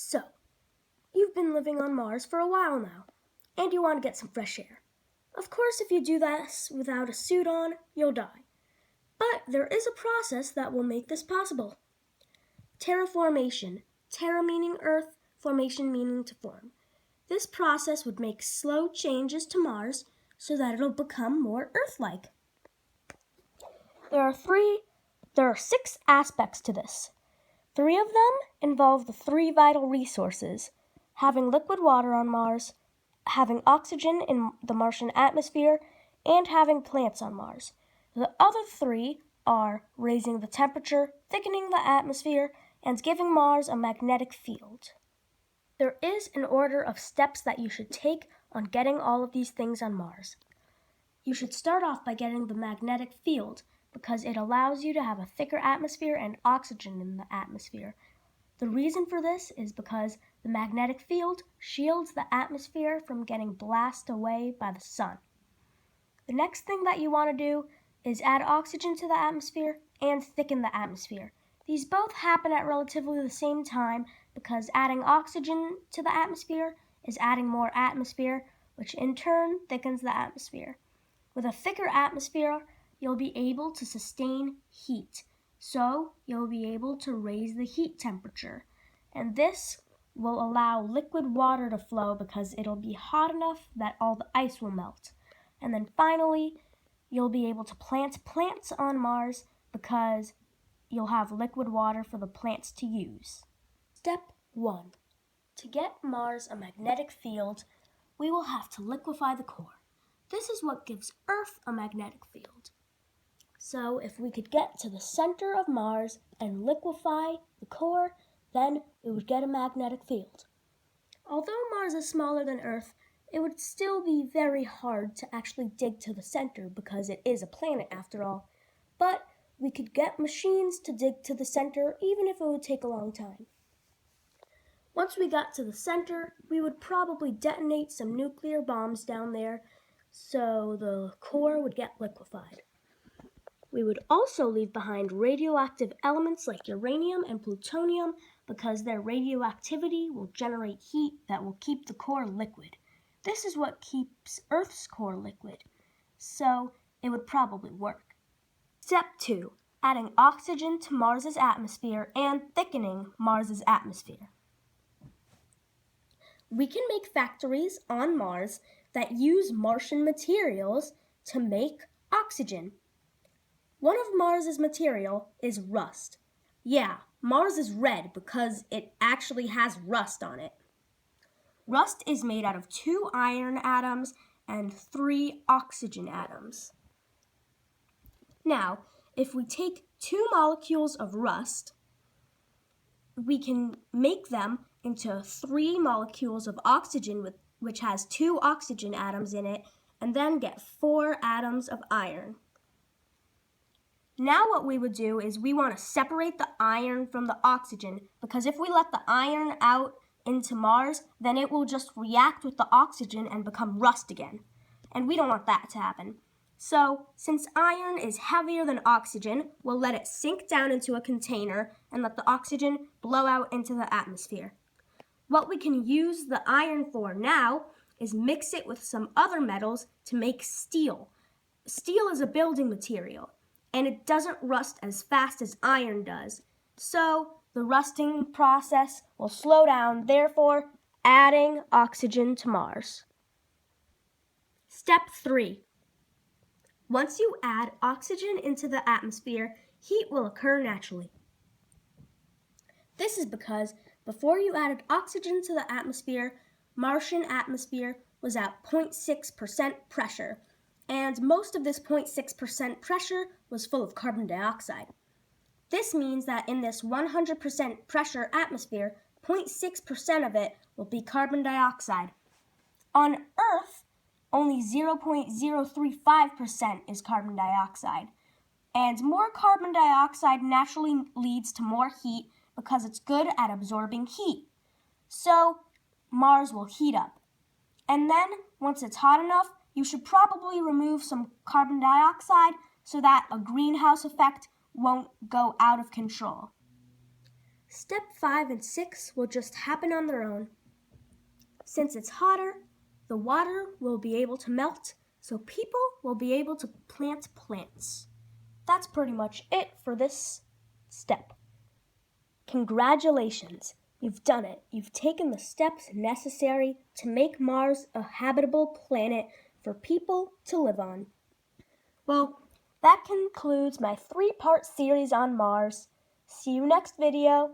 So, you've been living on Mars for a while now, and you want to get some fresh air. Of course, if you do this without a suit on, you'll die. But there is a process that will make this possible. Terraformation. Terra meaning Earth, formation meaning to form. This process would make slow changes to Mars so that it'll become more Earth-like. There are 6 aspects to this. 3 of them involve the 3 vital resources: having liquid water on Mars, having oxygen in the Martian atmosphere, and having plants on Mars. The other 3 are raising the temperature, thickening the atmosphere, and giving Mars a magnetic field. There is an order of steps that you should take on getting all of these things on Mars. You should start off by getting the magnetic field because it allows you to have a thicker atmosphere and oxygen in the atmosphere. The reason for this is because the magnetic field shields the atmosphere from getting blasted away by the sun. The next thing that you want to do is add oxygen to the atmosphere and thicken the atmosphere. These both happen at relatively the same time because adding oxygen to the atmosphere is adding more atmosphere, which in turn thickens the atmosphere. With a thicker atmosphere, you'll be able to sustain heat, so you'll be able to raise the heat temperature. And this will allow liquid water to flow because it'll be hot enough that all the ice will melt. And then finally, you'll be able to plant plants on Mars because you'll have liquid water for the plants to use. Step 1. To get Mars a magnetic field, we will have to liquefy the core. This is what gives Earth a magnetic field. So if we could get to the center of Mars and liquefy the core, then we would get a magnetic field. Although Mars is smaller than Earth, it would still be very hard to actually dig to the center because it is a planet after all. But we could get machines to dig to the center even if it would take a long time. Once we got to the center, we would probably detonate some nuclear bombs down there so the core would get liquefied. We would also leave behind radioactive elements like uranium and plutonium because their radioactivity will generate heat that will keep the core liquid. This is what keeps Earth's core liquid, so it would probably work. Step 2. Adding oxygen to Mars's atmosphere and thickening Mars's atmosphere. We can make factories on Mars that use Martian materials to make oxygen. One of Mars's material is rust. Yeah, Mars is red because it actually has rust on it. Rust is made out of 2 iron atoms and 3 oxygen atoms. Now, if we take 2 molecules of rust, we can make them into 3 molecules of oxygen which has 2 oxygen atoms in it, and then get 4 atoms of iron. Now what we would do is we want to separate the iron from the oxygen because if we let the iron out into Mars, then it will just react with the oxygen and become rust again. And we don't want that to happen. So, since iron is heavier than oxygen, we'll let it sink down into a container and let the oxygen blow out into the atmosphere. What we can use the iron for now is mix it with some other metals to make steel. Steel is a building material, and it doesn't rust as fast as iron does. So, the rusting process will slow down, therefore adding oxygen to Mars. Step 3. Once you add oxygen into the atmosphere, heat will occur naturally. This is because before you added oxygen to the atmosphere, Martian atmosphere was at 0.6% pressure, and most of this 0.6% pressure was full of carbon dioxide. This means that in this 100% pressure atmosphere, 0.6% of it will be carbon dioxide. On Earth, only 0.035% is carbon dioxide. And more carbon dioxide naturally leads to more heat because it's good at absorbing heat. So Mars will heat up. And then, once it's hot enough, you should probably remove some carbon dioxide so that a greenhouse effect won't go out of control. Step 5 and 6 will just happen on their own. Since it's hotter, the water will be able to melt, so people will be able to plant plants. That's pretty much it for this step. Congratulations, you've done it. You've taken the steps necessary to make Mars a habitable planet for people to live on. Well, that concludes my 3-part series on Mars. See you next video.